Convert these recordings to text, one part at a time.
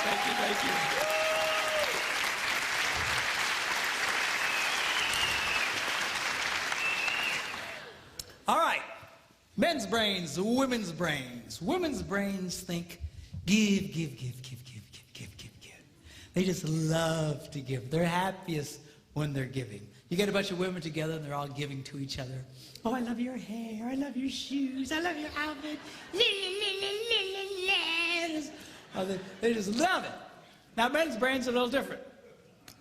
Thank you, thank you. All right. Men's brains, women's brains. Women's brains think give, give, give, give, give, give, give, give, give. They just love to give. They're happiest when they're giving. You get a bunch of women together and they're all giving to each other. Oh, I love your hair. I love your shoes. I love your outfit. Oh, they just love it. Now, men's brains are a little different.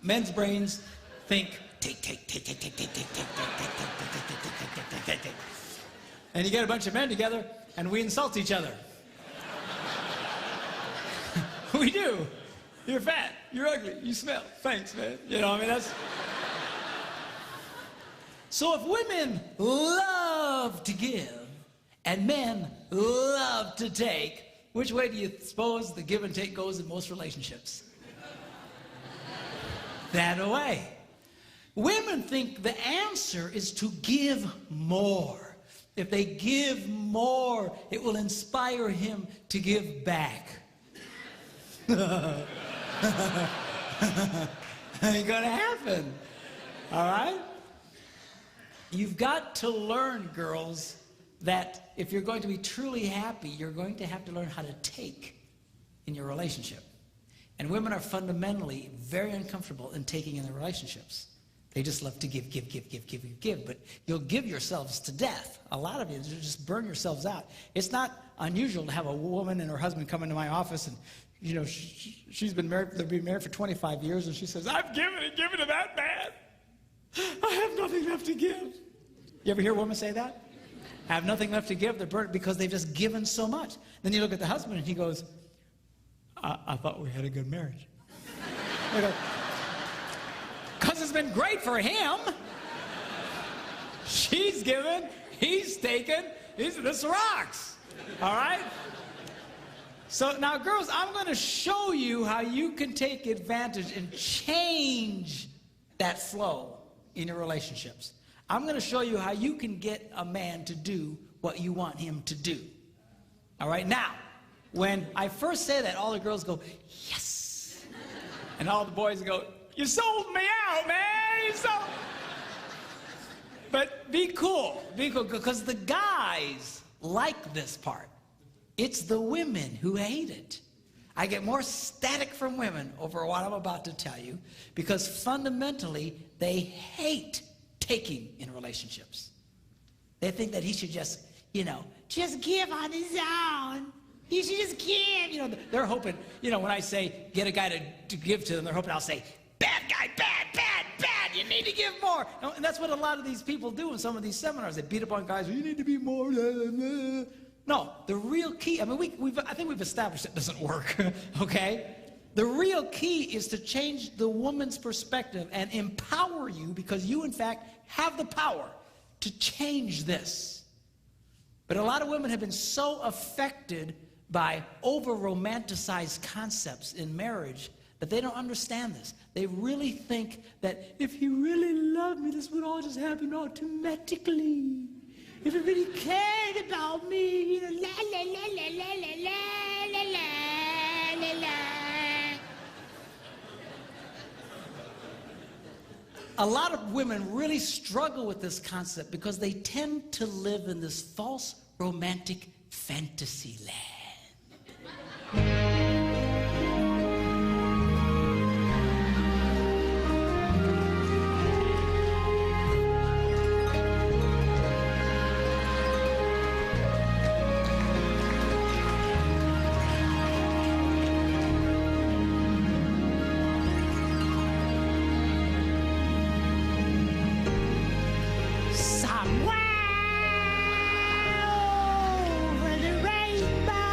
Men's brains think take, take, take, take, take, take, take, take, take, take, take, take, take, take, take, take, take. And you get a bunch of men together, and we insult each other. We do. You're fat. You're ugly. You smell. Thanks, man. You know, I mean, that's... So if women love to give, and men love to take, which way do you suppose the give and take goes in most relationships? That way. Women think the answer is to give more. If they give more, it will inspire him to give back. Ain't gonna happen. All right? You've got to learn, girls, that if you're going to be truly happy, you're going to have to learn how to take in your relationship. And women are fundamentally very uncomfortable in taking in their relationships. They just love to give, give, give, give, give, give, give. But you'll give yourselves to death. A lot of you just burn yourselves out. It's not unusual to have a woman and her husband come into my office and, you know, she's been married, they've been married for 25 years, and she says, I've given and given to that man. I have nothing left to give. You ever hear a woman say that? I have nothing left to give. They're burnt because they've just given so much. Then you look at the husband and he goes, I thought we had a good marriage. Because it's been great for him. She's given, he's taken, this rocks. All right? So now, girls, I'm going to show you how you can take advantage and change that flow in your relationships. I'm going to show you how you can get a man to do what you want him to do. All right? Now, when I first say that, all the girls go, yes. And all the boys go, you sold me out, man. You sold. But be cool, because the guys like this part. It's the women who hate it. I get more static from women over what I'm about to tell you because fundamentally they hate taking in relationships. They think that he should just, you know, just give on his own. He should just give. You know, they're hoping, you know, when I say get a guy to give to them, they're hoping I'll say, bad guy, bad, bad, bad. You need to give more. And that's what a lot of these people do in some of these seminars. They beat up on guys. You need to be more. No, the real key, I mean, I think we've established it doesn't work, okay? The real key is to change the woman's perspective and empower you because you, in fact, have the power to change this. But a lot of women have been so affected by over-romanticized concepts in marriage that they don't understand this. They really think that if he really loved me, this would all just happen automatically. If he really cared about me, you know, la la la la la la la la la la. A lot of women really struggle with this concept because they tend to live in this false romantic fantasy land. Somewhere over the rainbow.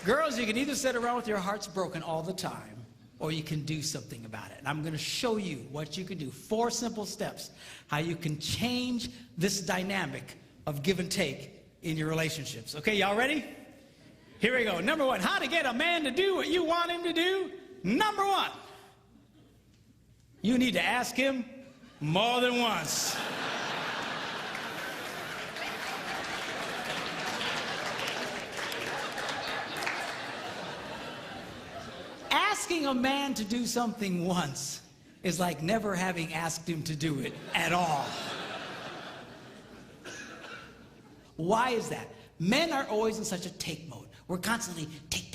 Girls, you can either sit around with your hearts broken all the time, or you can do something about it. And I'm going to show you what you can do. 4 simple steps, how you can change this dynamic of give and take in your relationships. Okay, y'all ready? Here we go. Number 1, how to get a man to do what you want him to do. Number 1, you need to ask him more than once. Asking a man to do something once is like never having asked him to do it at all. Why is that? Men are always in such a take mode. We're constantly take.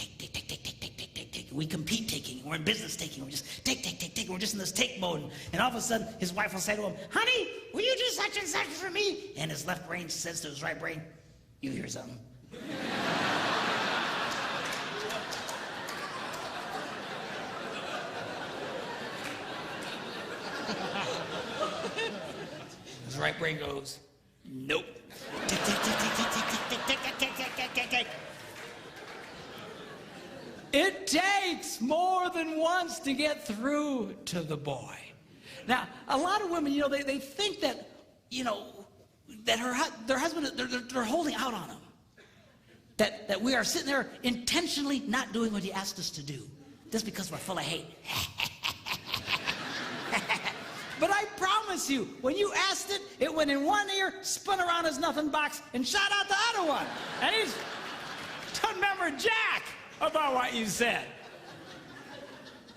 We compete taking. We're in business taking. We're just take. We're just in this take mode. And all of a sudden, his wife will say to him, honey, will you do such and such for me? And his left brain says to his right brain, you hear something? His right brain goes, nope. It takes more than once to get through to the boy. Now, a lot of women, they think that, that their husband, they're holding out on them. That we are sitting there intentionally not doing what he asked us to do, just because we're full of hate. But I promise you, when you asked it, it went in one ear, spun around his nothing box, and shot out the other one. And he's doesn't remember jack about what you said.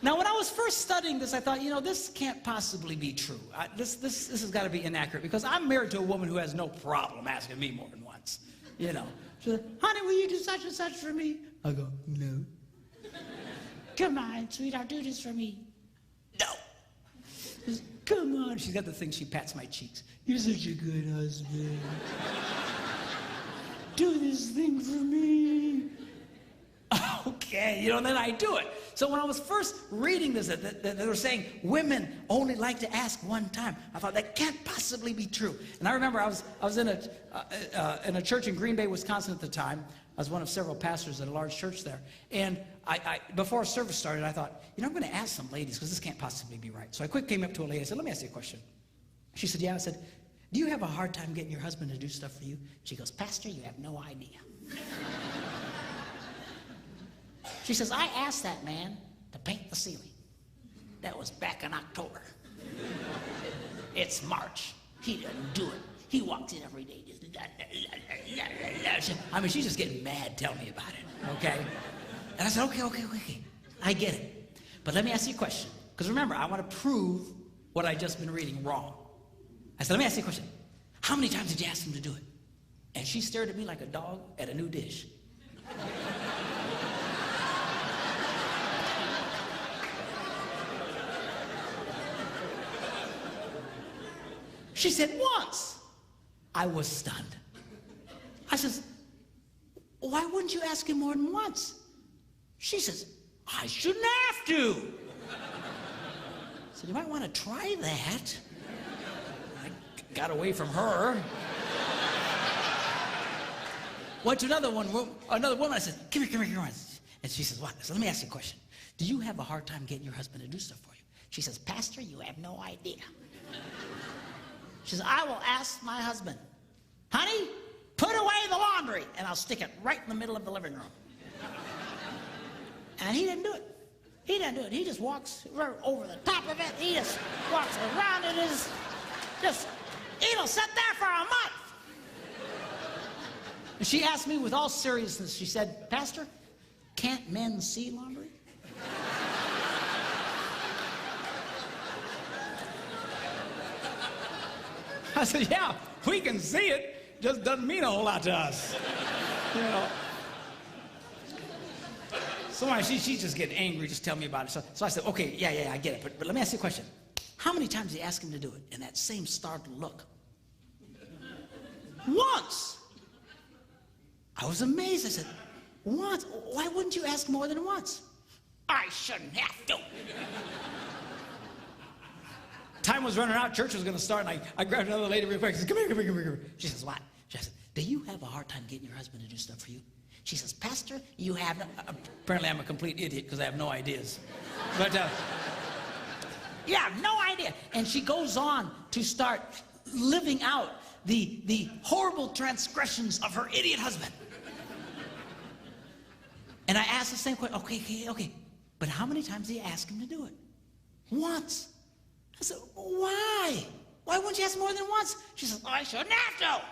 Now, when I was first studying this, I thought, this can't possibly be true. This has got to be inaccurate, because I'm married to a woman who has no problem asking me more than once. She said, honey, will you do such and such for me? I go, no. Come on, sweetheart, do this for me. No. Come on. She's got the thing, she pats my cheeks. You're such a good husband. Do this thing for me. Okay, then I do it. So when I was first reading this, that they were saying women only like to ask one time, I thought that can't possibly be true. And I remember I was in a church in Green Bay, Wisconsin at the time. I was one of several pastors at a large church there. And I before service started, I thought, I'm going to ask some ladies, because this can't possibly be right. So I quick came up to a lady. I said, let me ask you a question. She said, yeah. I said, do you have a hard time getting your husband to do stuff for you? She goes, Pastor, you have no idea. She says, I asked that man to paint the ceiling. That was back in October. It's March. He doesn't do it. He walks in every day. She's just getting mad telling me about it, okay? And I said, okay. I get it. But let me ask you a question. Because remember, I want to prove what I just been reading wrong. I said, let me ask you a question. How many times did you ask him to do it? And she stared at me like a dog at a new dish. She said, once. I was stunned. I says, why wouldn't you ask him more than once? She says, I shouldn't have to. I said, you might want to try that. I got away from her. Went to another woman. I said, come here. And she says, what? I said, let me ask you a question. Do you have a hard time getting your husband to do stuff for you? She says, Pastor, you have no idea. She says, I will ask my husband, honey, put away the laundry, and I'll stick it right in the middle of the living room. And he didn't do it. He just walks right over the top of it. He just walks around it. It'll sit there for a month. And she asked me with all seriousness, she said, Pastor, can't men see laundry? I said, yeah, we can see it. Just doesn't mean a whole lot to us. So she's just getting angry, just tell me about it. So I said, okay, yeah, I get it. But let me ask you a question. How many times did you ask him to do it? And that same startled look. Once. I was amazed. I said, once? Why wouldn't you ask more than once? I shouldn't have to. Time was running out, church was going to start, and I grabbed another lady real quick. I said, come here. She says, what? She said, do you have a hard time getting your husband to do stuff for you? She says, Pastor, you have no... Apparently I'm a complete idiot because I have no ideas. But, yeah, I have no idea. And she goes on to start living out the horrible transgressions of her idiot husband. And I asked the same question. Okay. But how many times did you ask him to do it? Once. I said, why? Why wouldn't you ask more than once? She says, I shouldn't have to.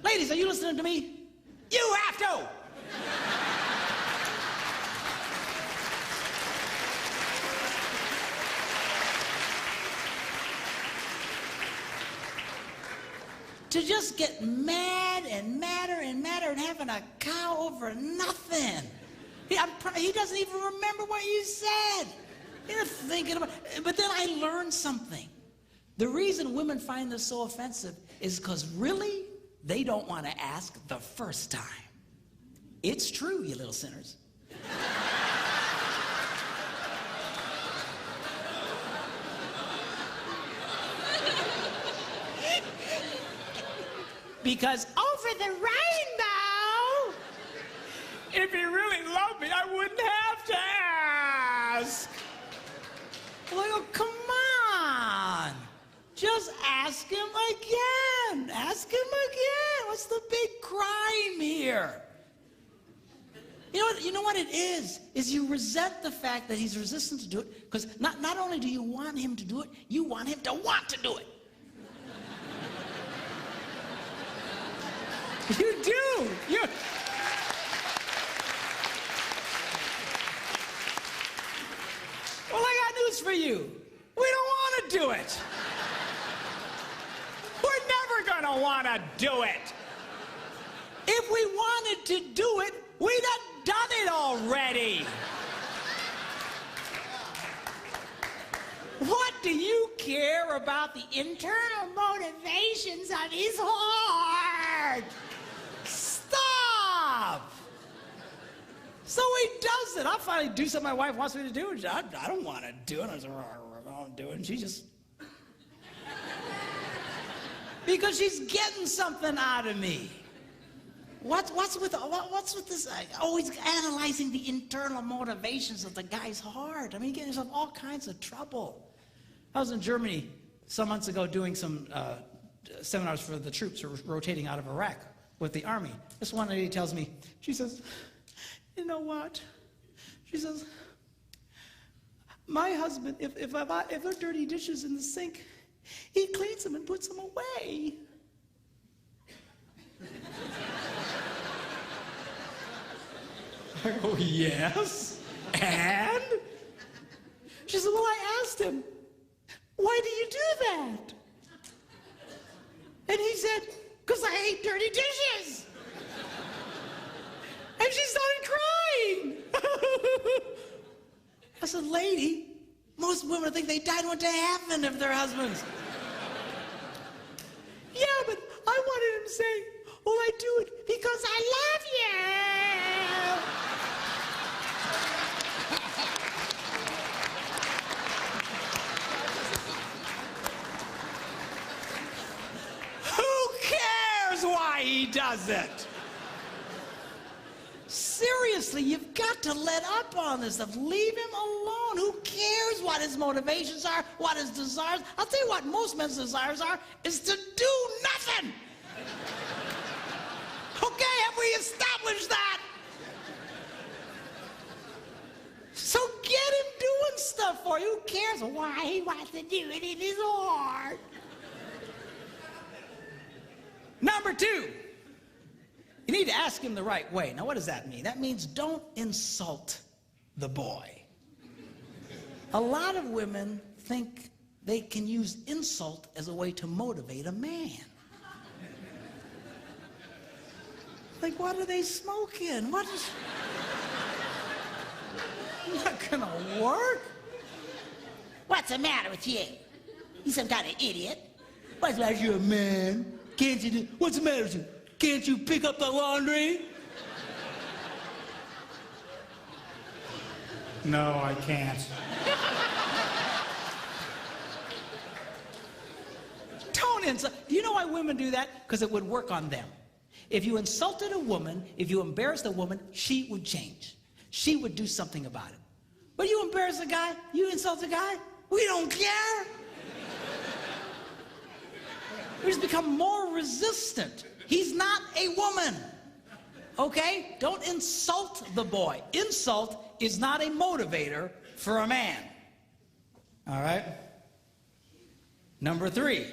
Ladies, are you listening to me? You have to. To just get mad and madder and madder and having a cow over nothing. He doesn't even remember what you said. You're thinking about it. But then I learned something. The reason women find this so offensive is because really, they don't want to ask the first time. It's true, you little sinners. Because over the rainbow, if he really loved me, I wouldn't have to ask. Well, come on. Just ask him again. Ask him again. What's the big crime here? You know what it is you resent the fact that he's resistant to do it, because not only do you want him to do it, you want him to want to do it. You do. Well, I got news for you. We don't want to do it. We're never going to want to do it. If we wanted to do it, we'd have done it already. What do you care about the internal motivations of his heart? Stop! So he does it. I'll finally do something my wife wants me to do. I don't want to do it. I say, I'll do it. And she just... because she's getting something out of me. What's with this? Always analyzing the internal motivations of the guy's heart. I mean, getting yourself all kinds of trouble. I was in Germany some months ago doing some seminars for the troops who were rotating out of Iraq with the army. This one lady tells me, she says, you know what? She says, my husband, if there are dirty dishes in the sink, he cleans them and puts them away. I go, yes, and? She said, well, I asked him, why do you do that? And he said, because I hate dirty dishes. And she started crying. I said, lady, most women think they died and went to heaven if their husbands. Yeah, but I wanted him to say, well, I do it because I love you. Who cares why he does it? Seriously, you've got to let up on this stuff. Leave him alone. Who cares what his motivations are, what his desires? I'll tell you what most men's desires are, is to do nothing. Okay, have we established that? So get him doing stuff for you. Who cares why he wants to do it in his heart? Number 2, you need to ask him the right way. Now, what does that mean? That means don't insult the boy. A lot of women think they can use insult as a way to motivate a man. Like, what are they smoking? What is... not gonna work. What's the matter with you? You some kind of idiot. What's the matter with you, a man? Can't you do... What's the matter with you? Can't you pick up the laundry? No, I can't. Don't insult. Do you know why women do that? Because it would work on them. If you insulted a woman, if you embarrassed a woman, she would change. She would do something about it. But you embarrass a guy, you insult a guy, we don't care. We just become more resistant. He's not a woman. Okay? Don't insult the boy. Insult is not a motivator for a man. All right? Number 3,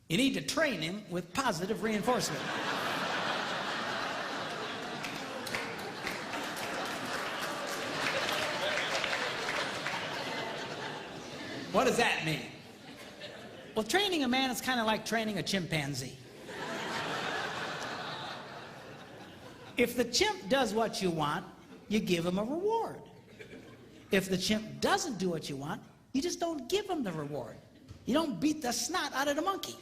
you need to train him with positive reinforcement. What does that mean? Well, training a man is kind of like training a chimpanzee. If the chimp does what you want, you give him a reward. If the chimp doesn't do what you want, you just don't give him the reward. You don't beat the snot out of the monkey.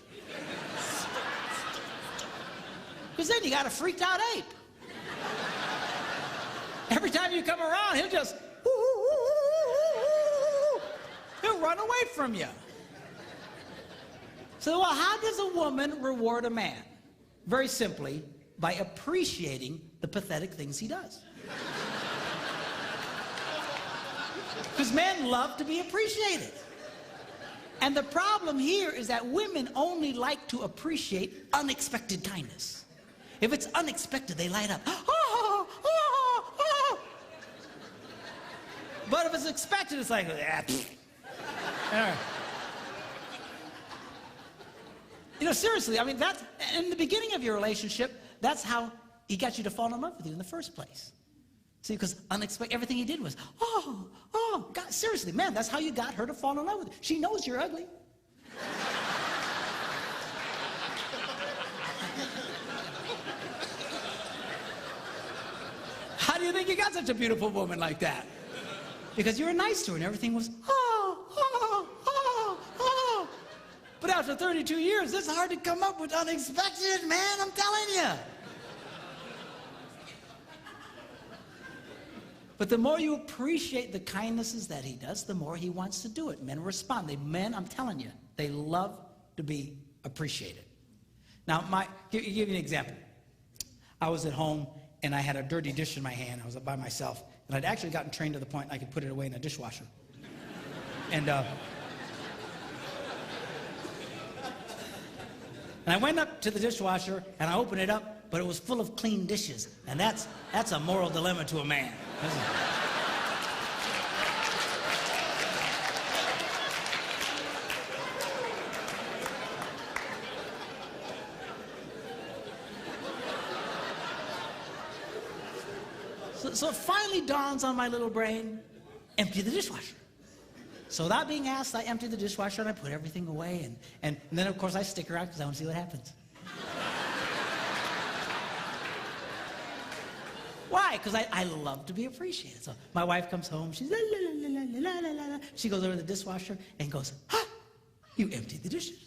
Because then you got a freaked out ape. Every time you come around, he'll just, he'll run away from you. So, well, how does a woman reward a man? Very simply, by appreciating the pathetic things he does. Because men love to be appreciated. And the problem here is that women only like to appreciate unexpected kindness. If it's unexpected, they light up. Oh, oh, oh. But if it's expected, it's like, ah. You know, seriously, I mean, that's, in the beginning of your relationship, that's how he got you to fall in love with you in the first place. See, because unexpected, everything he did was, oh, God, seriously, man, that's how you got her to fall in love with you. She knows you're ugly. How do you think you got such a beautiful woman like that? Because you were nice to her and everything was, But after 32 years, it's hard to come up with unexpected, man, I'm telling you. But the more you appreciate the kindnesses that he does, the more he wants to do it. Men respond. Men, I'm telling you, they love to be appreciated. Now, give you an example. I was at home, and I had a dirty dish in my hand. I was by myself, and I'd actually gotten trained to the point I could put it away in a dishwasher. And I went up to the dishwasher, and I opened it up, but it was full of clean dishes. And that's a moral dilemma to a man. So it finally dawns on my little brain, empty the dishwasher. So without being asked, I emptied the dishwasher and I put everything away. And then, of course, I stick around because I want to see what happens. Why? Because I love to be appreciated. So my wife comes home. She's la, la, la, la, la, la, la. She goes over to the dishwasher and goes, "Ha! You emptied the dishes."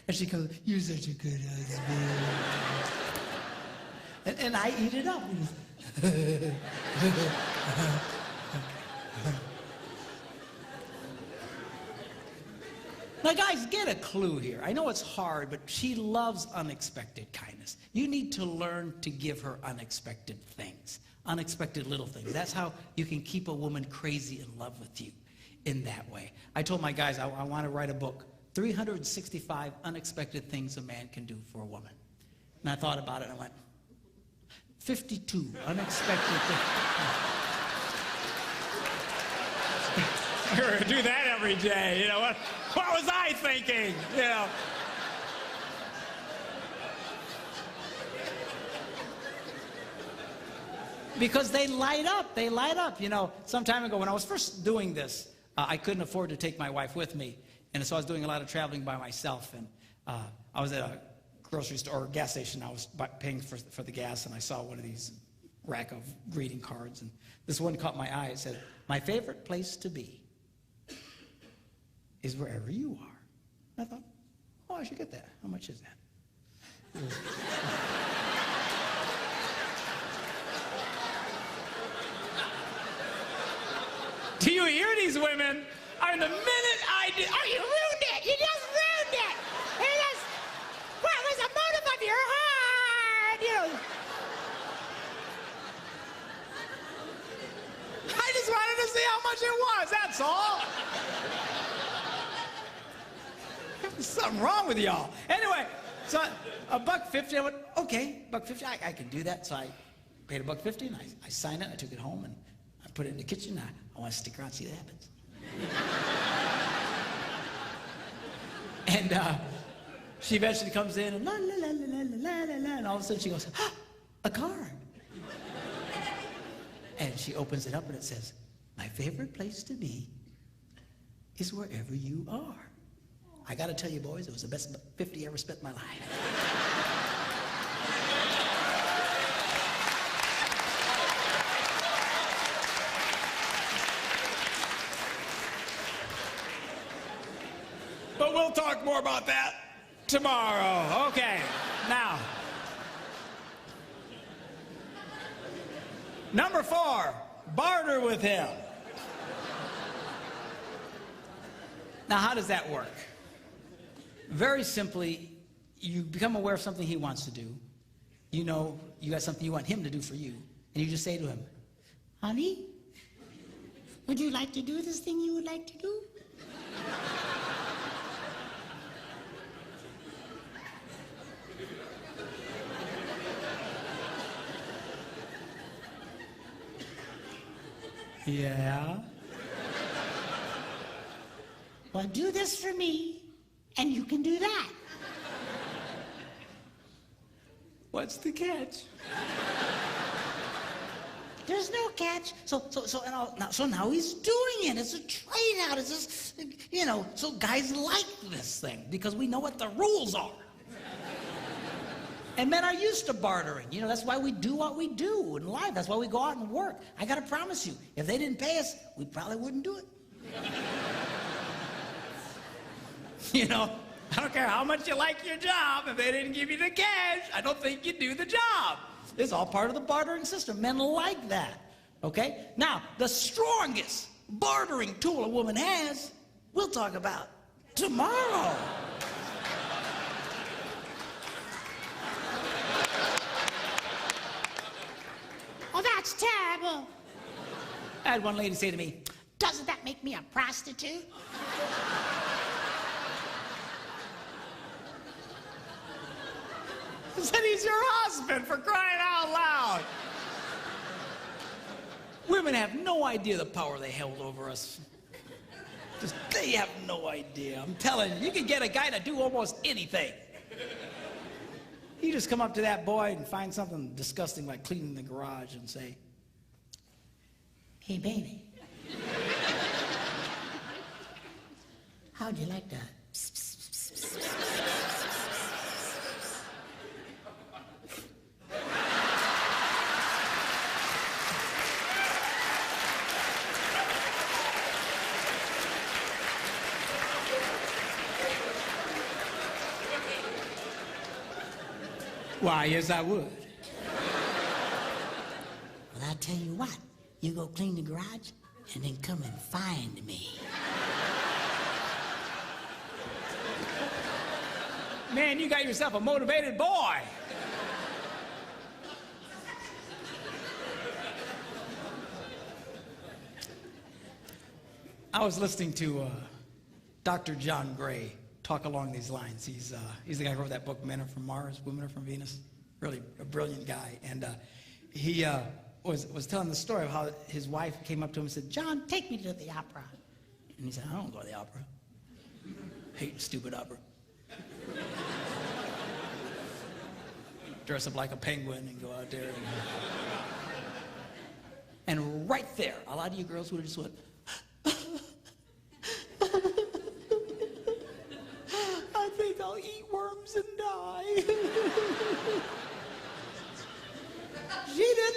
And she goes, "You're such a good husband." and I eat it up. Now, guys, get a clue here. I know it's hard, but she loves unexpected kindness. You need to learn to give her unexpected things, unexpected little things. That's how you can keep a woman crazy in love with you in that way. I told my guys I want to write a book, 365 unexpected things a man can do for a woman. And I thought about it, and I went, 52 unexpected things. We're going to do that every day, you know what? What was I thinking? You know. Because they light up. They light up. You know, some time ago when I was first doing this, I couldn't afford to take my wife with me. And so I was doing a lot of traveling by myself. And I was at a grocery store or gas station. I was paying for the gas, and I saw one of these rack of greeting cards. And this one caught my eye. It said, "My favorite place to be is wherever you are." And I thought, oh, I should get that. How much is that? Do you hear these women? The minute I did, oh, you ruined it! You just ruined it! It just, what was the motive of your There's something wrong with y'all. Anyway, so $1.50, I went, okay, $1.50, I can do that. So I paid $1.50 and I signed it, I took it home and I put it in the kitchen. I want to stick around and see what happens. And she eventually comes in and la la la la la la la, and all of a sudden she goes, ah, a card. And she opens it up and it says, my favorite place to be is wherever you are. I got to tell you, boys, it was the best $50 I ever spent in my life. But we'll talk more about that tomorrow. Okay, now. Number 4, barter with him. Now, how does that work? Very simply, you become aware of something he wants to do. You know you got something you want him to do for you. And you just say to him, honey, would you like to do this thing you would like to do? Yeah. Well, do this for me, and you can do that. What's the catch? There's no catch. So now he's doing it. It's a trade out. It's just, you know, so guys like this thing because we know what the rules are. And men are used to bartering. You know, that's why we do what we do in life. That's why we go out and work. I got to promise you, if they didn't pay us, we probably wouldn't do it. You know, I don't care how much you like your job. If they didn't give you the cash, I don't think you'd do the job. It's all part of the bartering system. Men like that, okay? Now, the strongest bartering tool a woman has, we'll talk about tomorrow. Oh, that's terrible. I had one lady say to me, doesn't that make me a prostitute? I said, he's your husband, for crying out loud. Women have no idea the power they held over us. Just, they have no idea. I'm telling you, you can get a guy to do almost anything. You just come up to that boy and find something disgusting like cleaning the garage and say, hey, baby, how'd you like that? Why, yes, I would. Well, I'll tell you what. You go clean the garage, and then come and find me. Man, you got yourself a motivated boy. I was listening to Dr. John Gray talk along these lines. He's the guy who wrote that book, Men Are From Mars, Women Are From Venus. Really a brilliant guy. And he was telling the story of how his wife came up to him and said, John, take me to the opera. And he said, I don't go to the opera. Hate stupid opera. Dress up like a penguin and go out there. And right there, a lot of you girls would have just went, I think I'll eat worms and die. She didn't.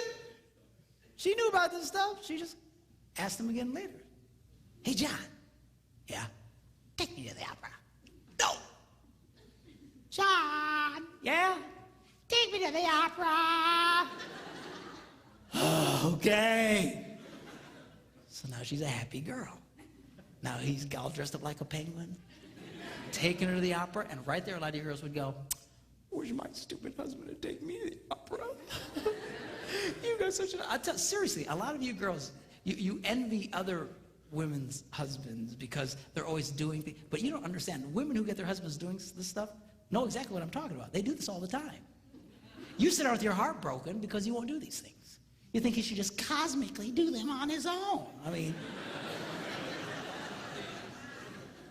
She knew about this stuff. She just asked him again later. Hey, John. Yeah? Take me to the opera. No. John. Yeah? Take me to the opera. Okay. So now she's a happy girl. Now he's all dressed up like a penguin, taking her to the opera, and right there a lot of you girls would go, where's my stupid husband to take me to the opera? You got such an... seriously, a lot of you girls, you envy other women's husbands because they're always doing things. But you don't understand. Women who get their husbands doing this stuff know exactly what I'm talking about. They do this all the time. You sit out with your heart broken because he won't do these things. You think he should just cosmically do them on his own. I mean,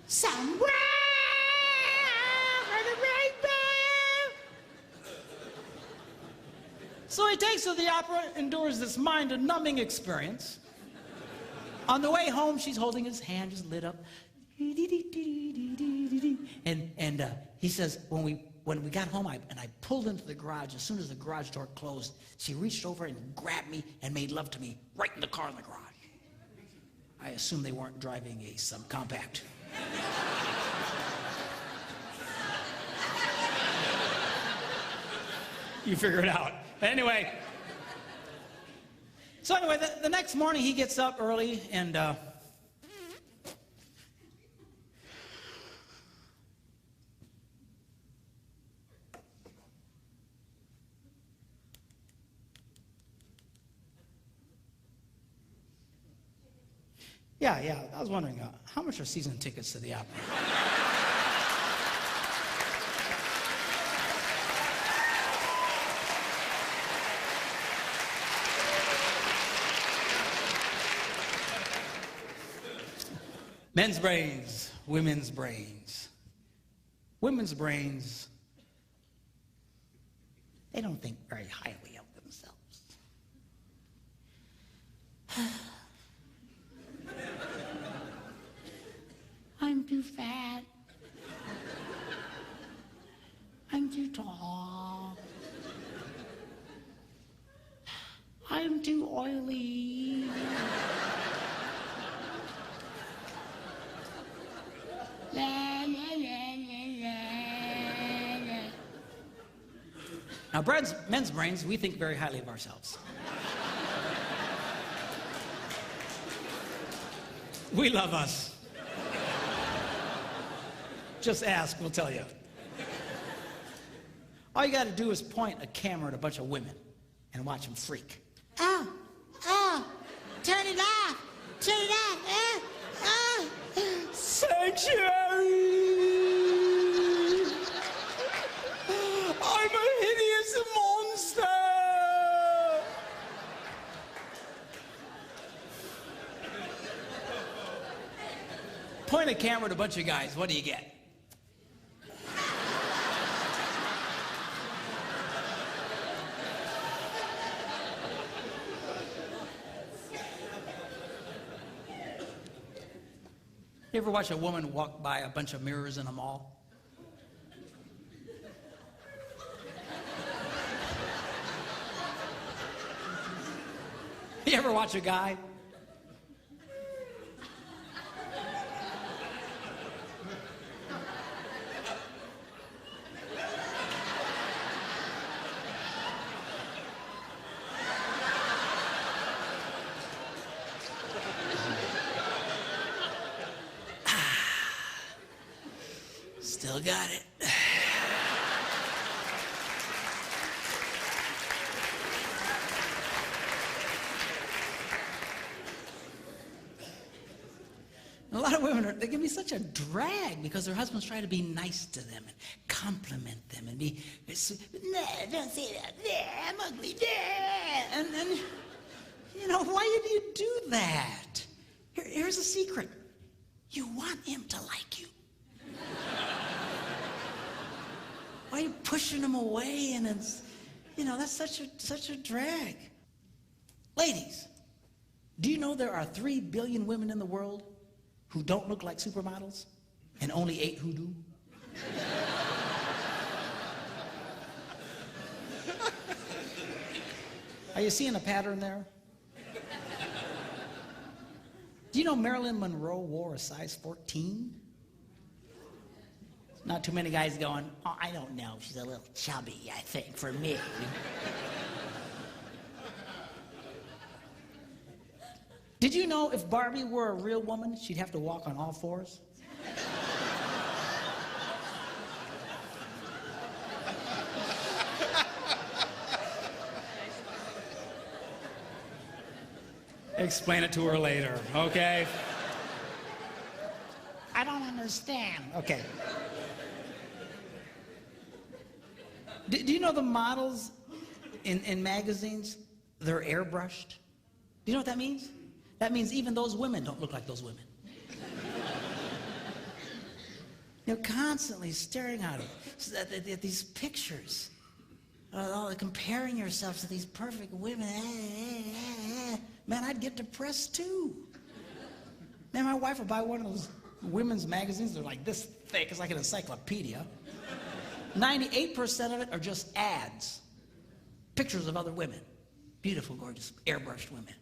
somewhere for the rainbow. So he takes her to the opera, endures this mind-numbing experience. On the way home, she's holding his hand, just lit up. And he says, when we got home, I pulled into the garage. As soon as the garage door closed, she reached over and grabbed me and made love to me right in the car in the garage. I assume they weren't driving a subcompact. You figure it out. But anyway. So anyway, the next morning he gets up early and yeah, I was wondering, how much are season tickets to the opera? Men's brains, women's brains. Women's brains, they don't think very highly of themselves. I'm too fat. I'm too tall. I'm too oily. La, la, la, la, la. Now, men's brains, we think very highly of ourselves. We love us. Just ask, we'll tell you. All you got to do is point a camera at a bunch of women and watch them freak. Oh, turn it off, sanctuary. I'm a hideous monster. Point a camera at a bunch of guys, what do you get? You ever watch a woman walk by a bunch of mirrors in a mall? You ever watch a guy? Still got it. A lot of women, they can be such a drag because their husbands try to be nice to them and compliment them and be, nah, don't say that, nah, I'm ugly, nah. And you know, why do you do that? Here's a secret. You want him to like you. Why are you pushing him away? And it's, you know, that's such a drag. Ladies, do you know there are 3 billion women in the world who don't look like supermodels and only 8 who do? Are you seeing a pattern there? Do you know Marilyn Monroe wore a size 14? Not too many guys going, oh, I don't know, she's a little chubby, I think, for me. Did you know if Barbie were a real woman, she'd have to walk on all 4s? Explain it to her later, okay? understand. Okay. Do you know the models in magazines, they're airbrushed? Do you know what that means? That means even those women don't look like those women. You're constantly staring at these pictures, comparing yourself to these perfect women. Man, I'd get depressed too. Man, my wife would buy one of those women's magazines. They're like this thick. It's like an encyclopedia. 98% of it are just ads. Pictures of other women. Beautiful, gorgeous, airbrushed women.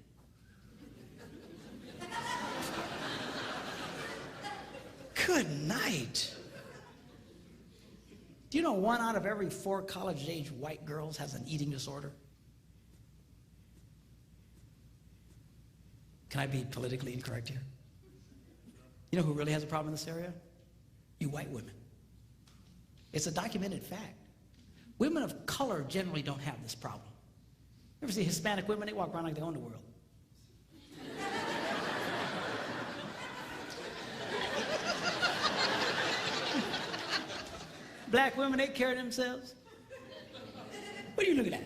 Good night. Do you know 1 out of every 4 college-age white girls has an eating disorder? Can I be politically incorrect here? You know who really has a problem in this area? You white women. It's a documented fact. Women of color generally don't have this problem. You ever see Hispanic women? They walk around like they own the world. Black women, they carry themselves. What are you looking at?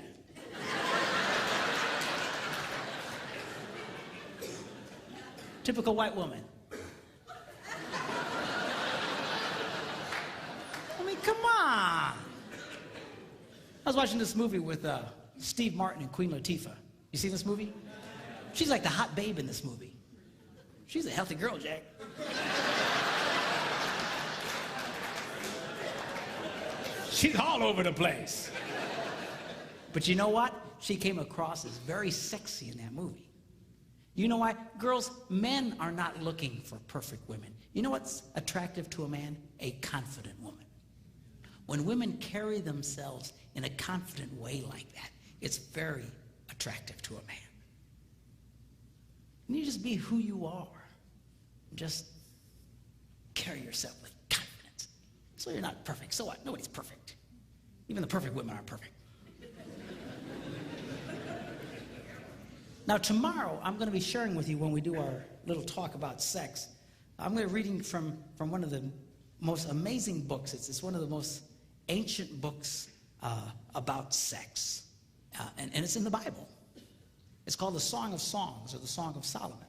Typical white woman. I mean, come on. I was watching this movie with Steve Martin and Queen Latifah. You see this movie? She's like the hot babe in this movie. She's a healthy girl, Jack. She's all over the place. But you know what? She came across as very sexy in that movie. You know why? Girls, men are not looking for perfect women. You know what's attractive to a man? A confident woman. When women carry themselves in a confident way like that, it's very attractive to a man. And you just be who you are. Just carry yourself with confidence. So you're not perfect. So what? Nobody's perfect. Even the perfect women aren't perfect. Now tomorrow, I'm going to be sharing with you when we do our little talk about sex. I'm going to be reading from one of the most amazing books. It's one of the most ancient books about sex. And it's in the Bible. It's called the Song of Songs, or the Song of Solomon.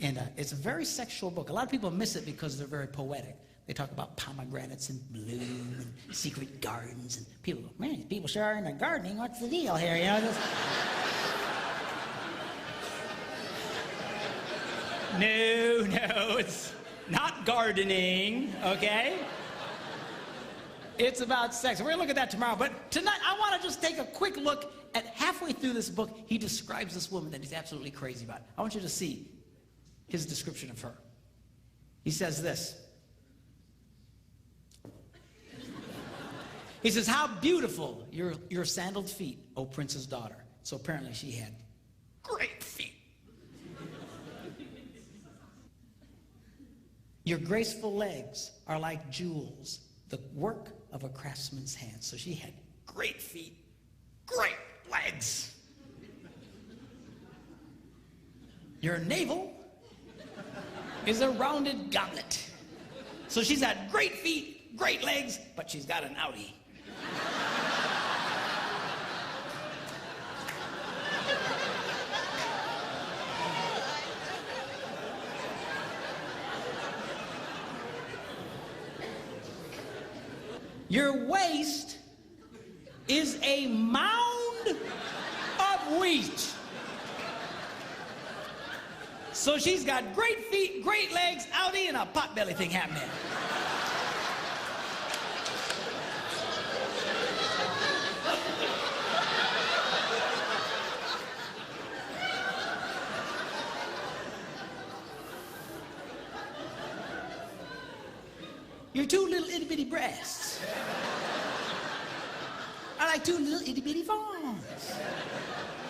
And it's a very sexual book. A lot of people miss it because they're very poetic. They talk about pomegranates and bloom and secret gardens. And people go, man, these people sure are into gardening. What's the deal here? You know, just... No, it's not gardening, okay? It's about sex. We're going to look at that tomorrow. But tonight, I want to just take a quick look at halfway through this book. He describes this woman that he's absolutely crazy about. I want you to see his description of her. He says this. He says, how beautiful your sandaled feet, O prince's daughter. So apparently she had great feet. Your graceful legs are like jewels, the work of a craftsman's hands. So she had great feet, great legs. Your navel is a rounded goblet. So she's got great feet, great legs, but she's got an outie. Your waist is a mound of wheat. So she's got great feet, great legs, outie, and a potbelly thing happening. Your two little itty bitty breasts are like two little itty bitty farms.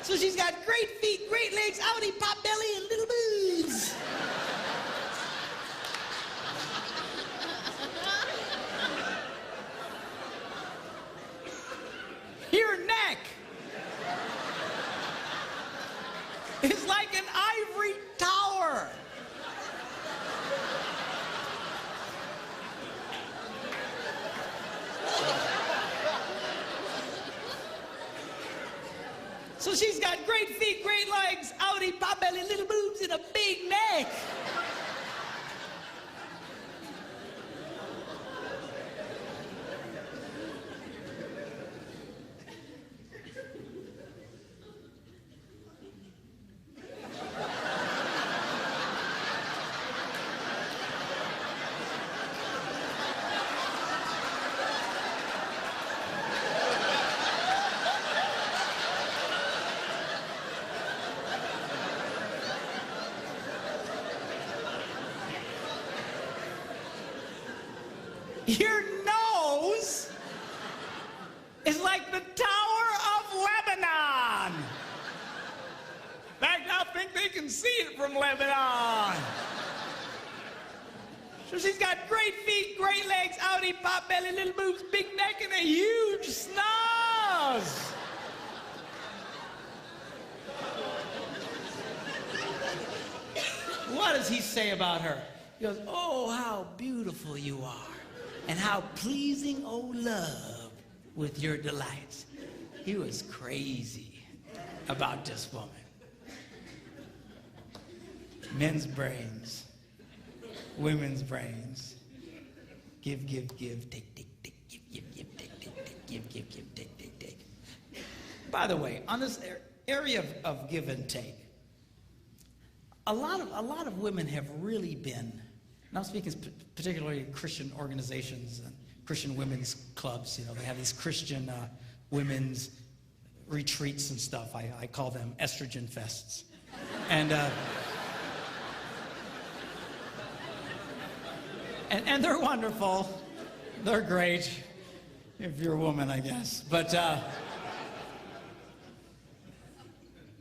So she's got great feet, great legs, outie, pot belly, and little boobs. Your neck is like an ivory tower. So she's got great feet, great legs, outie, pot belly, little boobs, and a big neck. Your nose is like the Tower of Lebanon. In fact, I think they can see it from Lebanon. So she's got great feet, great legs, outie, pot belly, little boobs, big neck, and a huge snaz. What does he say about her? He goes, oh, how beautiful you are, and how pleasing, oh love, with your delights. He was crazy about this woman. Men's brains, women's brains. Give, give, give, take, take, take, give, give, give, take, take, take, give, give, give, take, take, take. By the way, on this area of give and take, a lot of women have really been, and I'm speaking particularly Christian organizations and Christian women's clubs. You know, they have these Christian women's retreats and stuff. I call them estrogen fests. And they're wonderful. They're great, if you're a woman, I guess. But,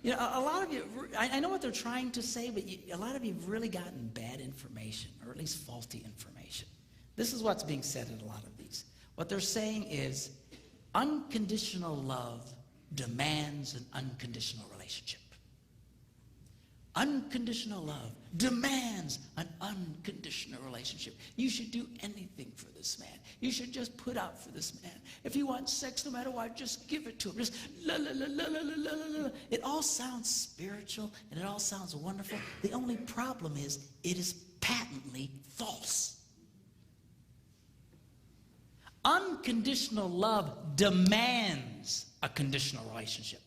you know, a lot of you, I know what they're trying to say, but a lot of you have really gotten bad information, or at least faulty information. This is what's being said in a lot of these. What they're saying is unconditional love demands an unconditional relationship. Unconditional love demands an unconditional relationship. You should do anything for this man. You should just put out for this man. If he wants sex, no matter what, just give it to him. Just la la la la la la la la. It all sounds spiritual and it all sounds wonderful. The only problem is it is patently false. Unconditional love demands a conditional relationship.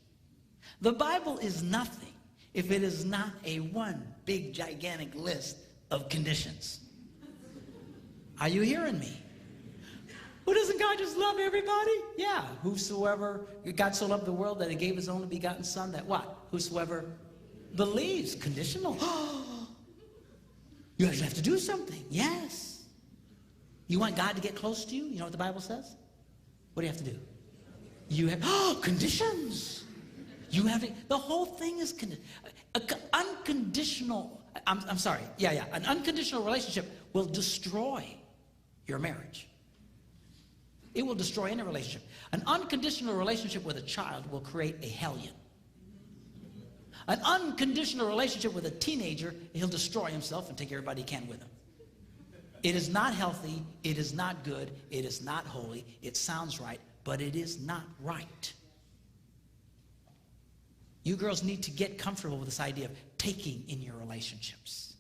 The Bible is nothing if it is not a one big gigantic list of conditions. Are you hearing me? Well, doesn't God just love everybody? Yeah. Whosoever, God so loved the world that he gave his only begotten son, that what? Whosoever believes. Conditional. You actually have to do something. Yes. You want God to get close to you? You know what the Bible says? What do you have to do? You have, conditions. You have to, the whole thing is unconditional. I'm sorry. Yeah. An unconditional relationship will destroy your marriage. It will destroy any relationship. An unconditional relationship with a child will create a hellion. An unconditional relationship with a teenager, he'll destroy himself and take everybody he can with him. It is not healthy. It is not good. It is not holy. It sounds right, but it is not right. You girls need to get comfortable with this idea of taking in your relationships,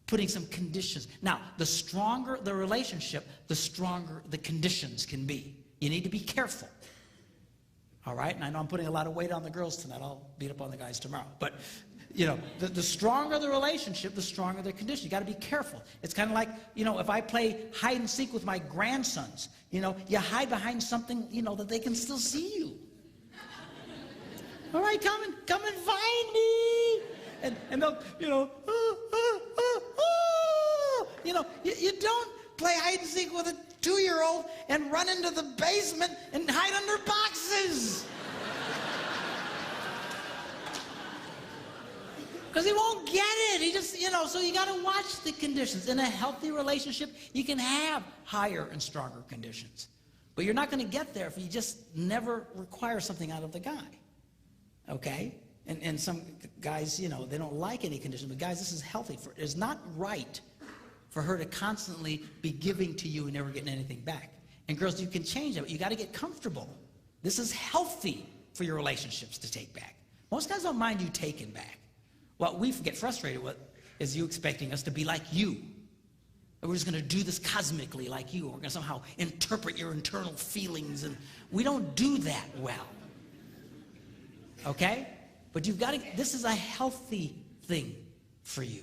putting some conditions. Now, the stronger the relationship, the stronger the conditions can be. You need to be careful. All right? And I know I'm putting a lot of weight on the girls tonight. I'll beat up on the guys tomorrow. But, you know, the stronger the relationship, the stronger the condition. You got to be careful. It's kind of like, you know, if I play hide and seek with my grandsons, you know, you hide behind something, you know, that they can still see you. All right, come and find me. And they'll, you know, you know, you don't play hide and seek with a 2-year-old and run into the basement and hide under boxes. Because he won't get it. He just, you know, so you got to watch the conditions. In a healthy relationship, you can have higher and stronger conditions. But you're not going to get there if you just never require something out of the guy. Okay? And some guys, you know, they don't like any condition. But guys, this is healthy. It's not right for her to constantly be giving to you and never getting anything back. And girls, you can change that, but you got to get comfortable. This is healthy for your relationships to take back. Most guys don't mind you taking back. What we get frustrated with is you expecting us to be like you. We're just going to do this cosmically like you. We're going to somehow interpret your internal feelings, and we don't do that well. Okay? But you've got to, this is a healthy thing for you.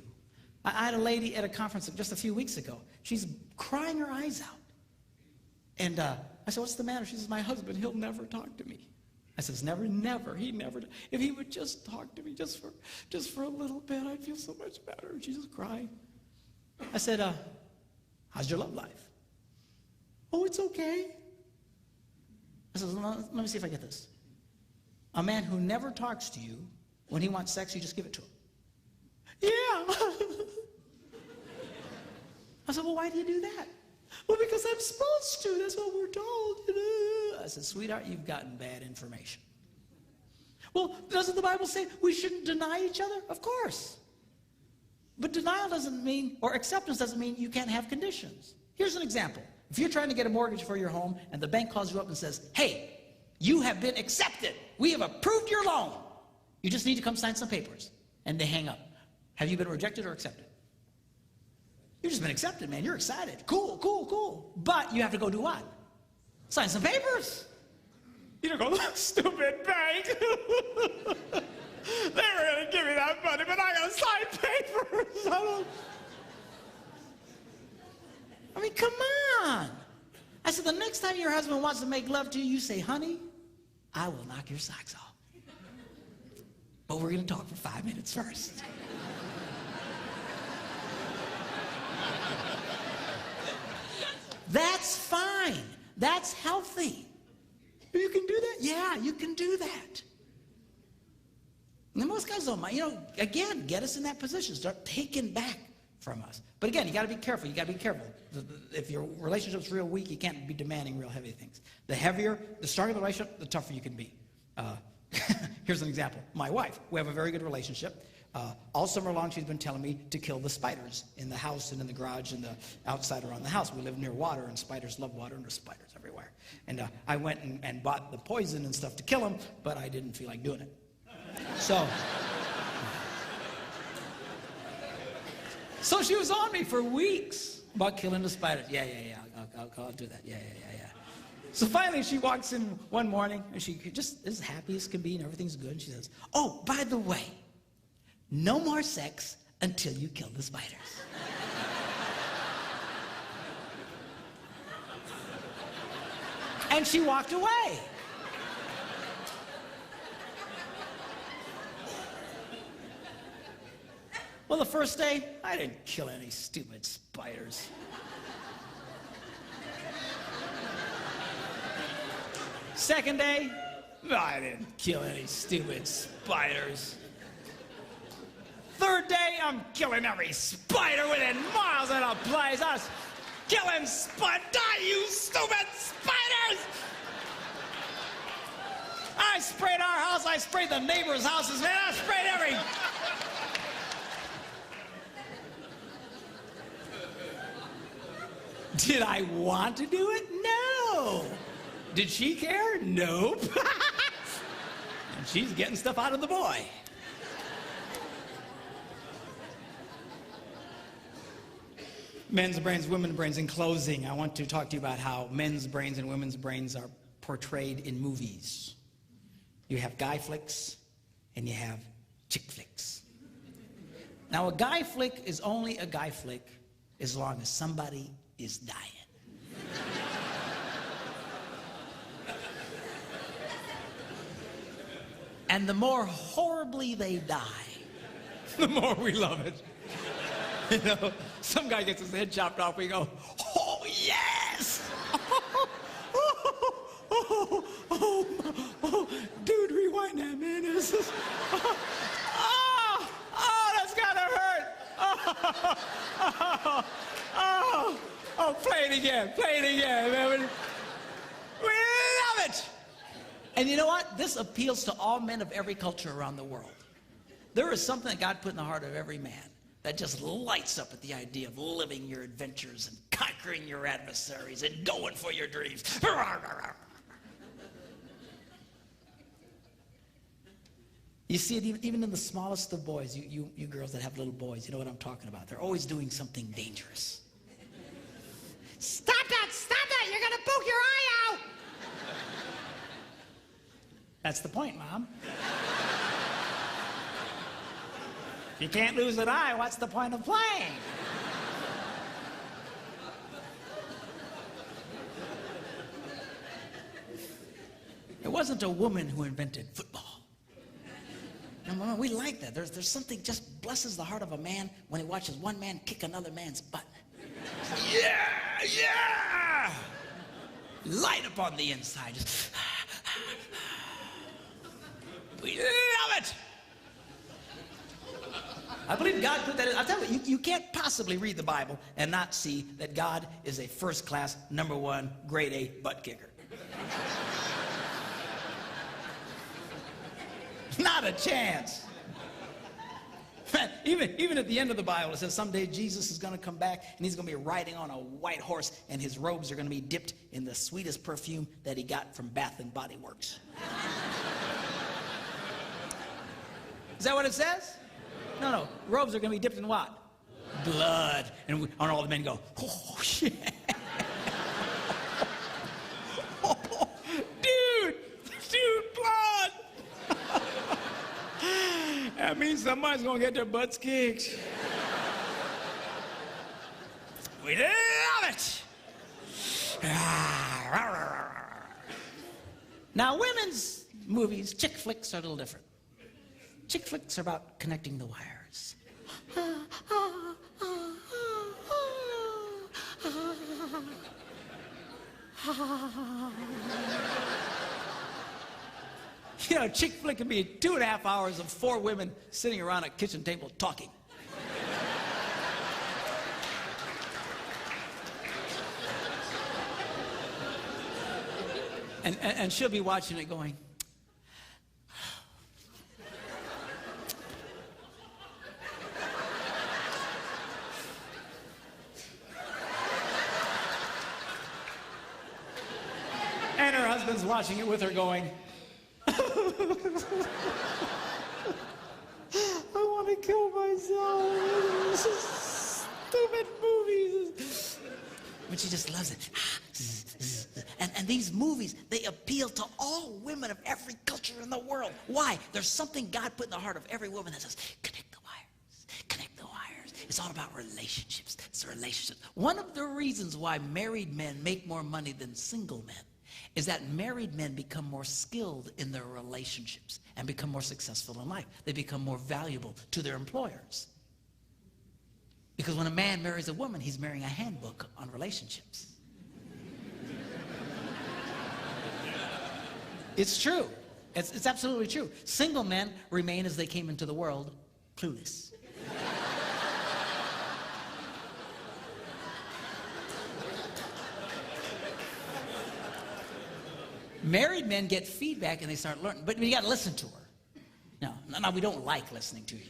I had a lady at a conference just a few weeks ago. She's crying her eyes out. And I said, what's the matter? She says, my husband, he'll never talk to me. I says, never, he never. If he would just talk to me just for a little bit, I'd feel so much better. And she's just crying. I said, how's your love life? Oh, it's okay. I said, let me see if I get this. A man who never talks to you, when he wants sex, you just give it to him. Yeah. I said, well, why do you do that? Well, because I'm supposed to. That's what we're told. I said, sweetheart, you've gotten bad information. Well, doesn't the Bible say we shouldn't deny each other? Of course. But denial doesn't mean, or acceptance doesn't mean you can't have conditions. Here's an example. If you're trying to get a mortgage for your home and the bank calls you up and says, hey, you have been accepted. We have approved your loan. You just need to come sign some papers. And they hang up. Have you been rejected or accepted? You've just been accepted, man. You're excited. Cool, cool, cool. But you have to go do what? Sign some papers. You don't go, stupid bank. They were going to give me that money, but I got to sign papers. I mean, come on. I said, the next time your husband wants to make love to you, you say, honey, I will knock your socks off. But we're going to talk for 5 minutes first. That's fine. That's healthy. You can do that? Yeah, you can do that. And most guys don't mind. You know, again, get us in that position. Start taking back from us. But again, you got to be careful. You got to be careful. If your relationship's real weak, you can't be demanding real heavy things. The heavier, the stronger the relationship, the tougher you can be. Here's an example. My wife, we have a very good relationship. All summer long, she's been telling me to kill the spiders in the house and in the garage and the outside around the house. We live near water, and spiders love water, and there's spiders everywhere. And I went and bought the poison and stuff to kill them, but I didn't feel like doing it. So she was on me for weeks about killing the spiders. Yeah, I'll do that. Yeah. So finally, she walks in one morning, and she just is happy as can be, and everything's good. And she says, oh, by the way, no more sex until you kill the spiders. And she walked away. Well, the first day, I didn't kill any stupid spiders. Second day, I didn't kill any stupid spiders. Third day, I'm killing every spider within miles of the place. I was killing spiders, you stupid spiders! I sprayed our house, I sprayed the neighbors' houses, man, I sprayed every... Did I want to do it? No. Did she care? Nope. And she's getting stuff out of the boy. Men's brains, women's brains. In closing, I want to talk to you about how men's brains and women's brains are portrayed in movies. You have guy flicks and you have chick flicks. Now, a guy flick is only a guy flick as long as somebody is dying. And the more horribly they die, the more we love it. You know, some guy gets his head chopped off, we go, oh, yes! Dude, rewind that, man. This is, that's gotta hurt. Play it again, man. We love it. And you know what? This appeals to all men of every culture around the world. There is something that God put in the heart of every man that just lights up at the idea of living your adventures and conquering your adversaries and going for your dreams. You see it even in the smallest of boys. You girls that have little boys, you know what I'm talking about. They're always doing something dangerous. Stop that! Stop that! You're going to poke your eye out! That's the point, Mom. If you can't lose an eye, what's the point of playing? It wasn't a woman who invented football. And we like that. There's something just blesses the heart of a man when he watches one man kick another man's butt. Yeah, yeah! Light up on the inside. Just, we love it! I believe God put that in. I'll tell you, you can't possibly read the Bible and not see that God is a first-class, #1, grade A butt kicker. Not a chance. Even at the end of the Bible, it says someday Jesus is going to come back and he's going to be riding on a white horse and his robes are going to be dipped in the sweetest perfume that he got from Bath and Body Works. Is that what it says? No. Robes are going to be dipped in what? Blood. And all the men go, oh, shit. Dude, blood. That means somebody's going to get their butts kicked. We love it. Now, women's movies, chick flicks, are a little different. Chick flicks are about connecting the wires. You know, a chick flick can be 2.5 hours of 4 women sitting around a kitchen table talking. And she'll be watching it going, and her husband's watching it with her going, I want to kill myself. This is stupid movies. But she just loves it. And these movies, they appeal to all women of every culture in the world. Why? There's something God put in the heart of every woman that says, connect the wires, connect the wires. It's all about relationships. It's relationships. One of the reasons why married men make more money than single men is that married men become more skilled in their relationships and become more successful in life. They become more valuable to their employers. Because when a man marries a woman, he's marrying a handbook on relationships. It's true. It's absolutely true. Single men remain as they came into the world, clueless. Married men get feedback and they start learning, but you got to listen to her. No, we don't like listening to you.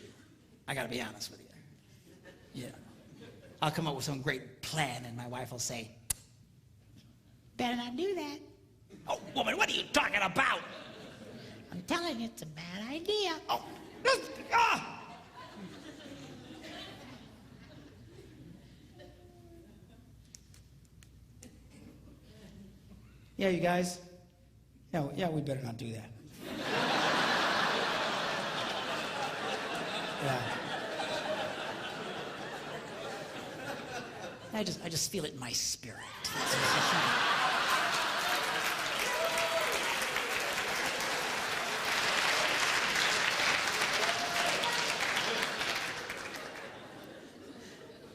I got to be honest with you. Yeah. I'll come up with some great plan and my wife will say, better not do that. Oh, woman, what are you talking about? I'm telling you, it's a bad idea. Oh, Yeah, you guys. Yeah, we better not do that. Yeah. I just feel it in my spirit.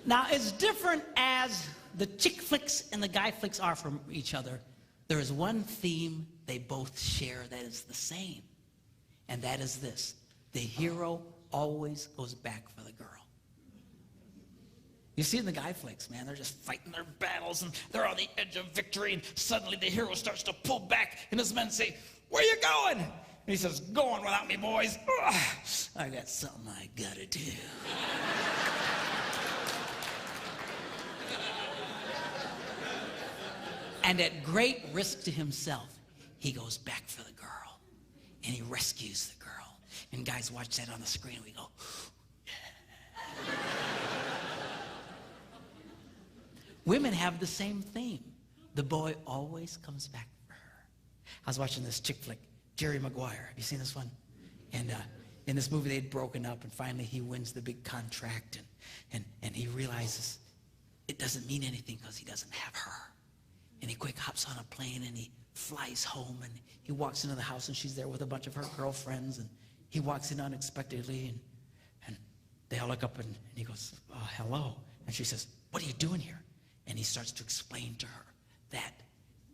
Now, as different as the chick flicks and the guy flicks are from each other, there is one theme they both share that is the same, and that is this: the hero always goes back for the girl. You see it in the guy flicks, man. They're just fighting their battles, and they're on the edge of victory, and suddenly the hero starts to pull back, and his men say, where you going? And he says, going without me, boys. Ugh, I got something I gotta do. And at great risk to himself, he goes back for the girl, and he rescues the girl. And guys watch that on the screen. We go, yeah. Women have the same theme. The boy always comes back for her. I was watching this chick flick, Jerry Maguire. Have you seen this one? And in this movie, they'd broken up, and finally he wins the big contract, and he realizes it doesn't mean anything because he doesn't have her. And he quick hops on a plane, and he flies home, and he walks into the house, and she's there with a bunch of her girlfriends, and he walks in unexpectedly, and they all look up, and he goes, oh, hello. And she says, what are you doing here? And he starts to explain to her that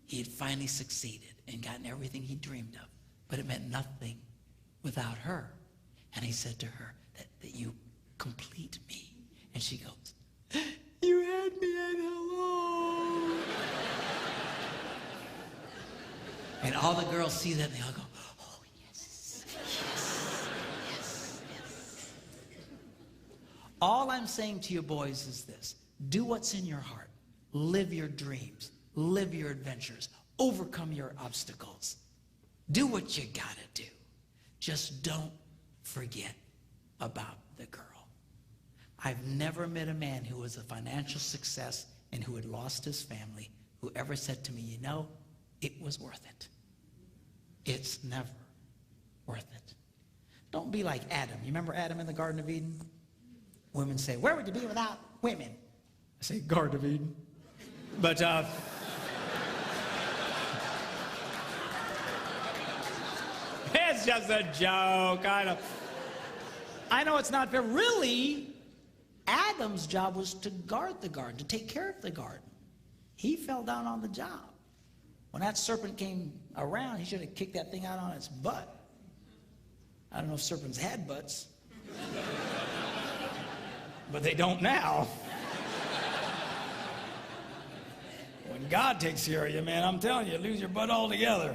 he had finally succeeded and gotten everything he dreamed of, but it meant nothing without her. And he said to her that you complete me. And she goes, you had me at hello. And all the girls see that, and they all go, oh, yes, yes, yes, yes. All I'm saying to you boys is this. Do what's in your heart. Live your dreams. Live your adventures. Overcome your obstacles. Do what you gotta do. Just don't forget about the girl. I've never met a man who was a financial success and who had lost his family who ever said to me, you know, it was worth it. It's never worth it. Don't be like Adam. You remember Adam in the Garden of Eden? Women say, where would you be without women? I say, Garden of Eden. But, it's just a joke. I know it's not fair. Really, Adam's job was to guard the garden, to take care of the garden. He fell down on the job. When that serpent came around, he should have kicked that thing out on its butt. I don't know if serpents had butts, but they don't now. When God takes care of you, man, I'm telling you, lose your butt altogether.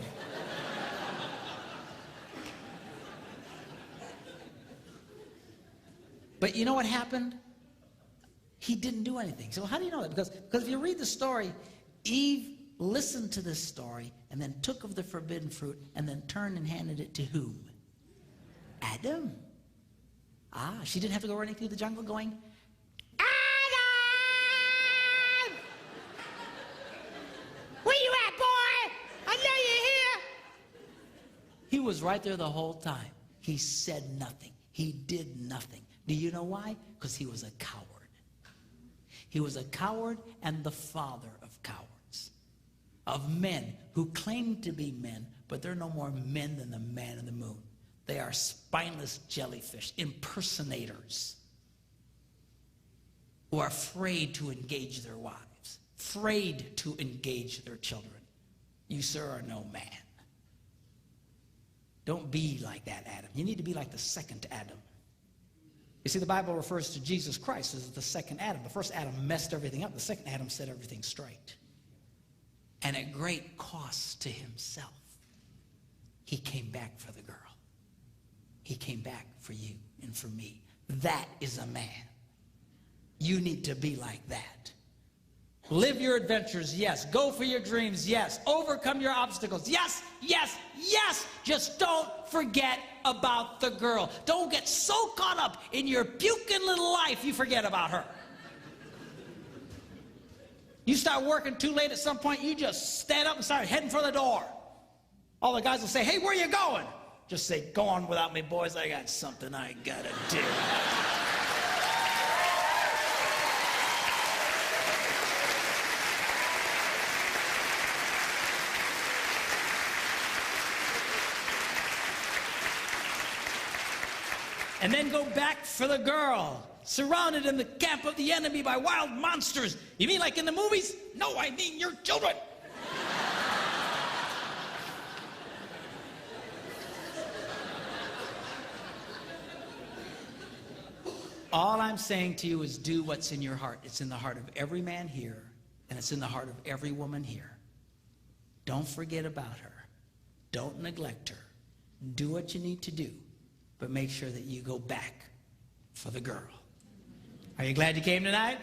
But you know what happened? He didn't do anything. So how do you know that? Because if you read the story, Eve listened to this story and then took of the forbidden fruit and then turned and handed it to whom? Adam. Ah, she didn't have to go running through the jungle going, Adam! Where you at, boy? I know you're here. He was right there the whole time. He said nothing. He did nothing. Do you know why? Because he was a coward. He was a coward and the father of cowards. Of men who claim to be men, but they're no more men than the man in the moon. They are spineless jellyfish, impersonators, who are afraid to engage their wives, afraid to engage their children. You, sir, are no man. Don't be like that, Adam. You need to be like the second Adam. You see, the Bible refers to Jesus Christ as the second Adam. The first Adam messed everything up. The second Adam set everything straight. And at great cost to himself, he came back for the girl. He came back for you and for me. That is a man. You need to be like that. Live your adventures, yes. Go for your dreams, yes. Overcome your obstacles, yes, yes, yes. Just don't forget about the girl. Don't get so caught up in your puking little life you forget about her. You start working too late at some point, you just stand up and start heading for the door. All the guys will say, hey, where are you going? Just say, go on without me, boys. I got something I gotta do. And then go back for the girl, surrounded in the camp of the enemy by wild monsters. You mean like in the movies? No, I mean your children. All I'm saying to you is do what's in your heart. It's in the heart of every man here, and it's in the heart of every woman here. Don't forget about her. Don't neglect her. Do what you need to do, but make sure that you go back for the girl. Are you glad you came tonight?